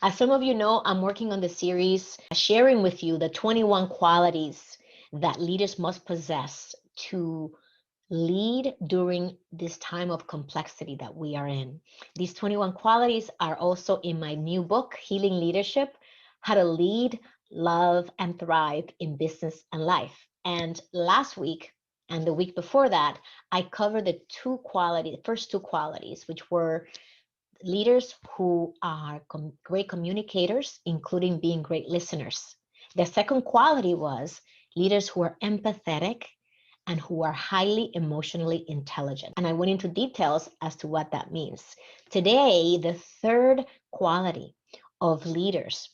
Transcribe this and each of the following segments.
As some of you know, I'm working on the series sharing with you the 21 qualities that leaders must possess to lead during this time of complexity that we are in. These 21 qualities are also in my new book, Healing Leadership: How to Lead, Love, and Thrive in Business and Life. And last week and the week before that, I covered the first two qualities, which were leaders who are great communicators, including being great listeners. The second quality was leaders who are empathetic and who are highly emotionally intelligent. And I went into details as to what that means. Today, the third quality of leaders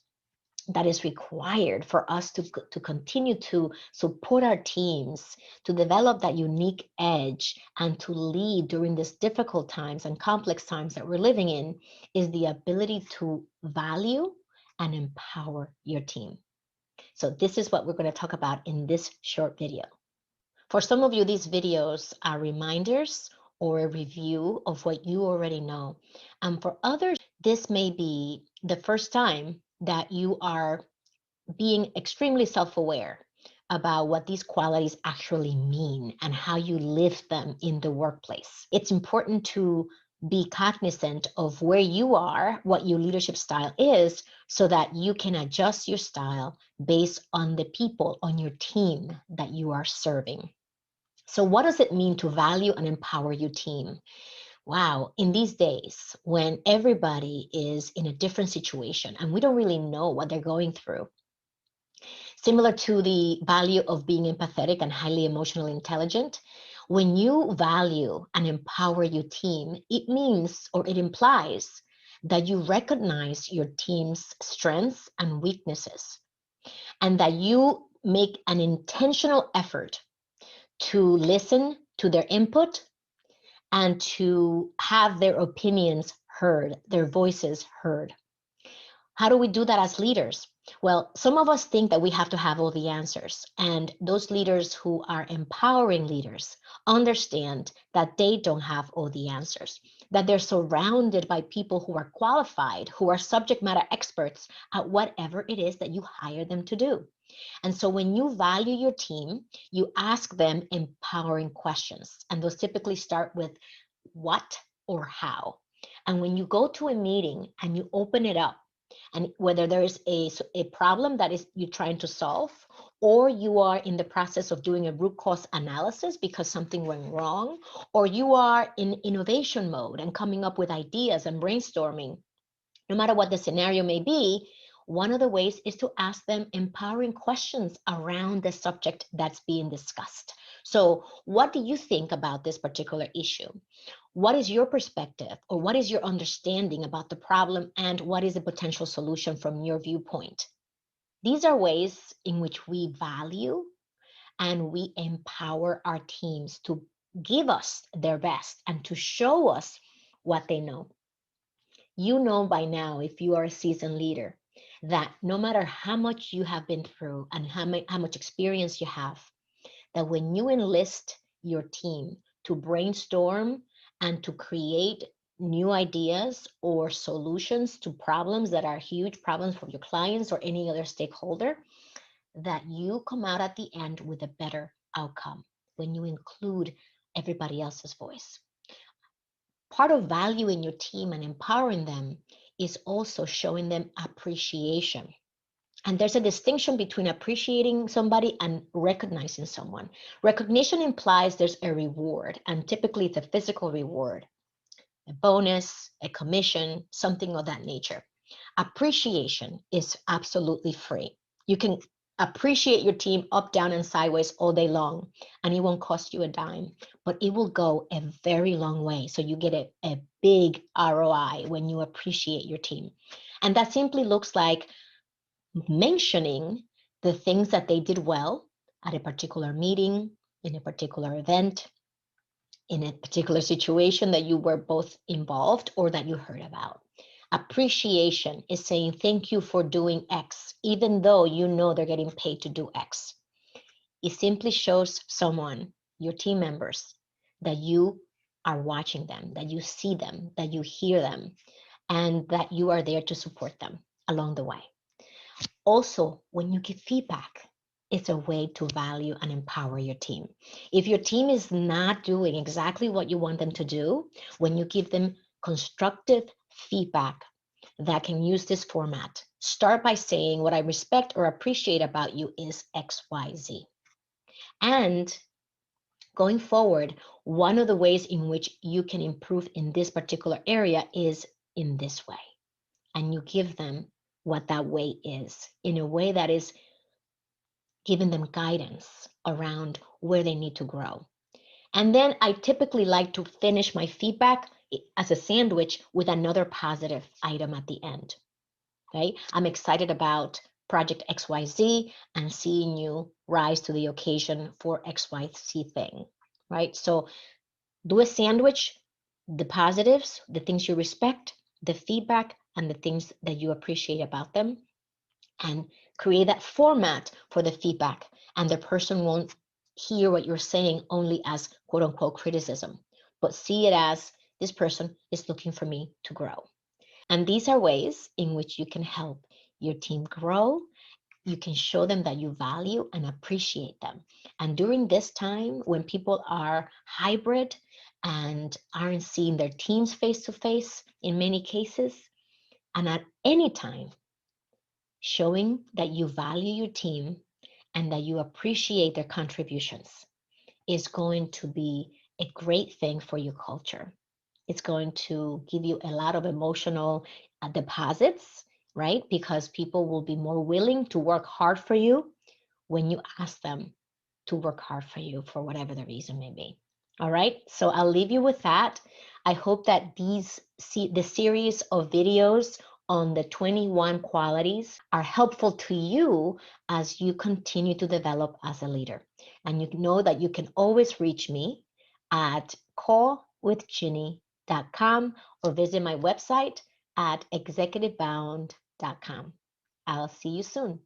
that is required for us to continue to support our teams, to develop that unique edge, and to lead during these difficult times and complex times that we're living in is the ability to value and empower your team. So this is what we're going to talk about in this short video. For some of you, these videos are reminders or a review of what you already know. And for others, this may be the first time that you are being extremely self-aware about what these qualities actually mean and how you live them in the workplace. It's important to be cognizant of where you are, what your leadership style is, so that you can adjust your style based on the people on your team that you are serving. So what does it mean to value and empower your team? Wow, in these days when everybody is in a different situation and we don't really know what they're going through, similar to the value of being empathetic and highly emotionally intelligent, when you value and empower your team, it means or it implies that you recognize your team's strengths and weaknesses and that you make an intentional effort to listen to their input and to have their opinions heard, their voices heard. How do we do that as leaders? Well, some of us think that we have to have all the answers. And those leaders who are empowering leaders understand that they don't have all the answers, that they're surrounded by people who are qualified, who are subject matter experts at whatever it is that you hire them to do. And so when you value your team, you ask them empowering questions. And those typically start with what or how. And when you go to a meeting and you open it up, and whether there is a problem that is you're trying to solve, or you are in the process of doing a root cause analysis because something went wrong, or you are in innovation mode and coming up with ideas and brainstorming, no matter what the scenario may be, one of the ways is to ask them empowering questions around the subject that's being discussed. So, what do you think about this particular issue? What is your perspective, or what is your understanding about the problem, and what is the potential solution from your viewpoint? These are ways in which we value and we empower our teams to give us their best and to show us what they know. You know by now, if you are a seasoned leader, that no matter how much you have been through and how much experience you have, that when you enlist your team to brainstorm and to create new ideas or solutions to problems that are huge problems for your clients or any other stakeholder, that you come out at the end with a better outcome when you include everybody else's voice. Part of valuing your team and empowering them is also showing them appreciation. And there's a distinction between appreciating somebody and recognizing someone. Recognition implies there's a reward, and typically it's a physical reward, a bonus, a commission, something of that nature. Appreciation is absolutely free. You can appreciate your team up, down, and sideways all day long, and it won't cost you a dime, but it will go a very long way. So you get a big ROI when you appreciate your team. And that simply looks like mentioning the things that they did well at a particular meeting, in a particular event, in a particular situation that you were both involved or that you heard about. Appreciation is saying thank you for doing X, even though you know they're getting paid to do X. It simply shows someone, your team members, that you are watching them, that you see them, that you hear them, and that you are there to support them. along the way. Also, when you give feedback, it's a way to value and empower your team. If your team is not doing exactly what you want them to do, when you give them constructive feedback that can use this format, start by saying, what I respect or appreciate about you is XYZ. And going forward, one of the ways in which you can improve in this particular area is in this way. And you give them what that way is in a way that is giving them guidance around where they need to grow. And then I typically like to finish my feedback as a sandwich with another positive item at the end. Okay, I'm excited about Project XYZ and seeing you rise to the occasion for XYZ thing, right? So do a sandwich, the positives, the things you respect, the feedback, and the things that you appreciate about them, and create that format for the feedback. And the person won't hear what you're saying only as quote unquote criticism, but see it as this person is looking for me to grow. And these are ways in which you can help your team grow. You can show them that you value and appreciate them. And during this time, when people are hybrid and aren't seeing their teams face to face in many cases, and at any time, showing that you value your team and that you appreciate their contributions is going to be a great thing for your culture. It's going to give you a lot of emotional deposits, right? Because people will be more willing to work hard for you when you ask them to work hard for you for whatever the reason may be. All right, so I'll leave you with that. I hope that the series of videos on the 21 qualities are helpful to you as you continue to develop as a leader. And you know that you can always reach me at callwithginny.com or visit my website at executivebound.com. I'll see you soon.